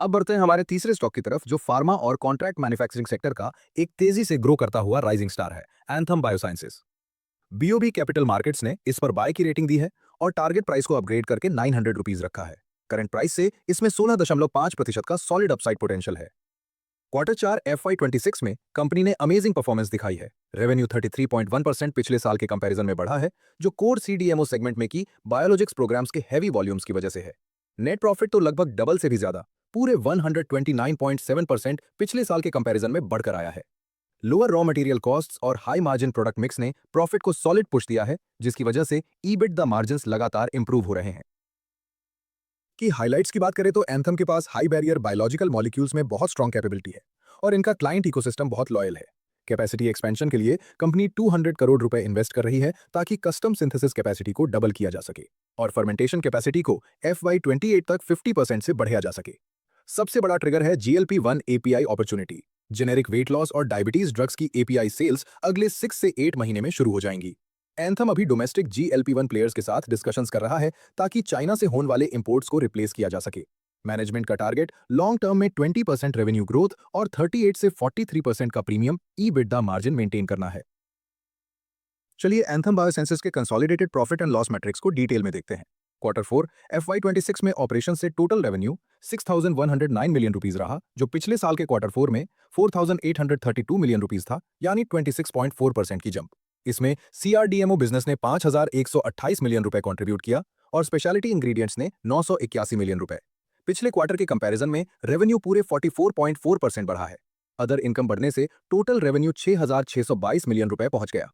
अब बढ़ते हैं हमारे तीसरे स्टॉक की तरफ, जो फार्मा और कॉन्ट्रैक्ट मैन्युफैक्चरिंग सेक्टर का एक तेजी से ग्रो करता हुआ राइजिंग स्टार है, anthem biosciences. BOB capital markets ने इस पर बाय की रेटिंग दी है और टारगेट प्राइस को अपग्रेड करके 900 रुपीज रखा है। करंट प्राइस से इसमें 16.5% का सॉलिड अपसाइड पोटेंशियल है। क्वार्टर 4 FY26 में कंपनी ने अमेजिंग परफॉर्मेंस दिखाई है। रेवेन्यू 33.1% पिछले साल के कंपैरिजन में बढ़ा है, जो कोर सीडीएमओ सेगमेंट में की बायोलॉजिक्स प्रोग्राम्स के हैवी वॉल्यूम्स की वजह से है। नेट प्रॉफिट तो लगभग डबल से भी ज्यादा, पूरे 129.7% पिछले साल के कंपैरिजन में बढ़कर आया है। लोअर रॉ मटेरियल कॉस्ट्स और हाई मार्जिन प्रोडक्ट मिक्स ने प्रॉफिट को सॉलिड पुश दिया है, जिसकी वजह से ईबिट मार्जिन्स लगातार इंप्रूव हो रहे हैं। कि हाइलाइट्स की बात करें तो एंथम के पास हाई बैरियर बायोलॉजिकल मॉलिक्यूल्स में बहुत स्ट्रॉन्ग कैपेबिलिटी है और इनका क्लाइंट इकोसिस्टम बहुत लॉयल है। कैपेसिटी एक्सपेंशन के लिए कंपनी 200 करोड़ रुपए इन्वेस्ट कर रही है ताकि कस्टम सिंथेसिस कैपेसिटी को डबल किया जा सके और फर्मेंटेशन कैपेसिटी को FY28 तक 50% से बढ़ाया जा सके। सबसे बड़ा ट्रिगर है GLP-1 API opportunity. Generic weight loss और डायबिटीज ड्रग्स की API सेल्स अगले 6 से 8 महीने में शुरू हो जाएंगी। एंथम अभी डोमेस्टिक GLP-1 प्लेयर्स के साथ डिस्कशंस कर रहा है ताकि चाइना से होने वाले इंपोर्ट्स को रिप्लेस किया जा सके। मैनेजमेंट का टारगेट लॉन्ग टर्म में 20% रेवेन्यू ग्रोथ और 38 से 43% का प्रीमियम EBITDA मार्जिन मेंटेन करना है। चलिए एंथम बायोसेंसेस के consolidated profit and loss matrix को डिटेल में देखते हैं। क्वार्टर 4 FY26 में ऑपरेशन से टोटल रेवेन्यू 6,109 मिलियन रुपीज रहा, जो पिछले साल के क्वार्टर 4 में 4,832 मिलियन रुपीज था, यानी 26.4% की जंप। इसमें CRDMO बिजनेस ने 5,128 मिलियन रुपए कंट्रीब्यूट किया और स्पेशलिटी इंग्रेडिएंट्स ने 981 मिलियन रुपए। पिछले क्वार्टर के कंपैरिजन में रेवेन्यू पूरे 44.4% बढ़ा है। अदर इनकम बढ़ने से टोटल रेवेन्यू 6,622 मिलियन रुपए पहुंच गया।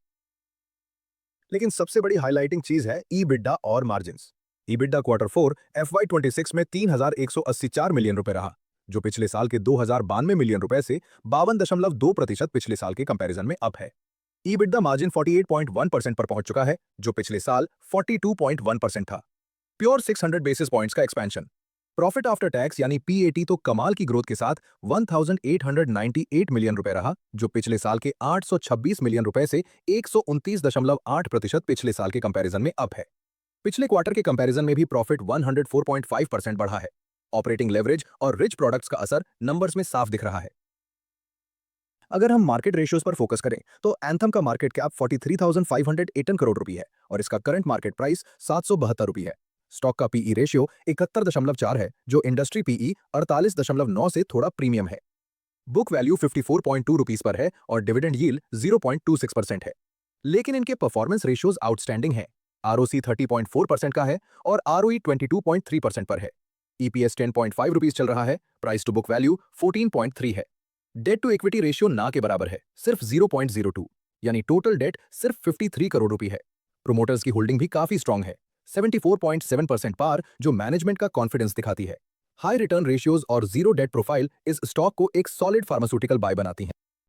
लेकिन सबसे बड़ी हाइलाइटिंग चीज है ईबिटा और मार्जिन्स। ईबिटा क्वार्टर 4 FY26 में 3,184 मिलियन रुपए रहा, जो पिछले साल के 2,092 मिलियन रुपए से 52.2% पिछले साल के कंपैरिजन में अप है। ईबिटा मार्जिन 48.1% पर पहुंच चुका है, जो पिछले साल 42.1% था। प्योर 600 बेसिस पॉइंट्स का एक्सपेंशन। प्रॉफिट आफ्टर टैक्स यानी PAT तो कमाल की ग्रोथ के साथ 1,898 मिलियन रुपए रहा, जो पिछले साल के 826 मिलियन रुपए से 129.8% पिछले साल के कंपैरिजन में अप है। पिछले क्वार्टर के कंपैरिजन में भी प्रॉफिट 104.5% बढ़ा है। ऑपरेटिंग लेवरेज और रिच प्रोडक्ट्स का असर नंबर्स में साफ दिख रहा है। अगर हम मार्केट रेशियोज पर फोकस करें तो एंथम का मार्केट कैप 43,518 करोड़ रुपए है और इसका करंट मार्केट प्राइस 772 रुपए है। स्टॉक का पीई रेशियो 71.4 है, जो इंडस्ट्री पीई 48.9 से थोड़ा प्रीमियम है। बुक वैल्यू 54.2 रुपीस पर है और डिविडेंड यील्ड 0.26% है। लेकिन इनके परफॉर्मेंस रेशियोज आउटस्टैंडिंग है। ROC 30.4% का है और ROE 22.3% पर है। EPS 10.5 रुपीस चल रहा है। प्राइस टू बुक वैल्यू 14.3 है। डेट टू इक्विटी रेशियो ना के बराबर है, सिर्फ 0.02, यानी टोटल डेट सिर्फ 53 करोड़ रुपए है। प्रोमोटर्स की होल्डिंग भी काफी स्ट्रांग है, 74.7% पार, जो मैनेजमेंट का कॉन्फिडेंस दिखाती है। हाई रिटर्न रेशियोज और जीरो डेट प्रोफाइल इस स्टॉक को एक सॉलिड फार्मास्यूटिकल बाय बनाती हैं।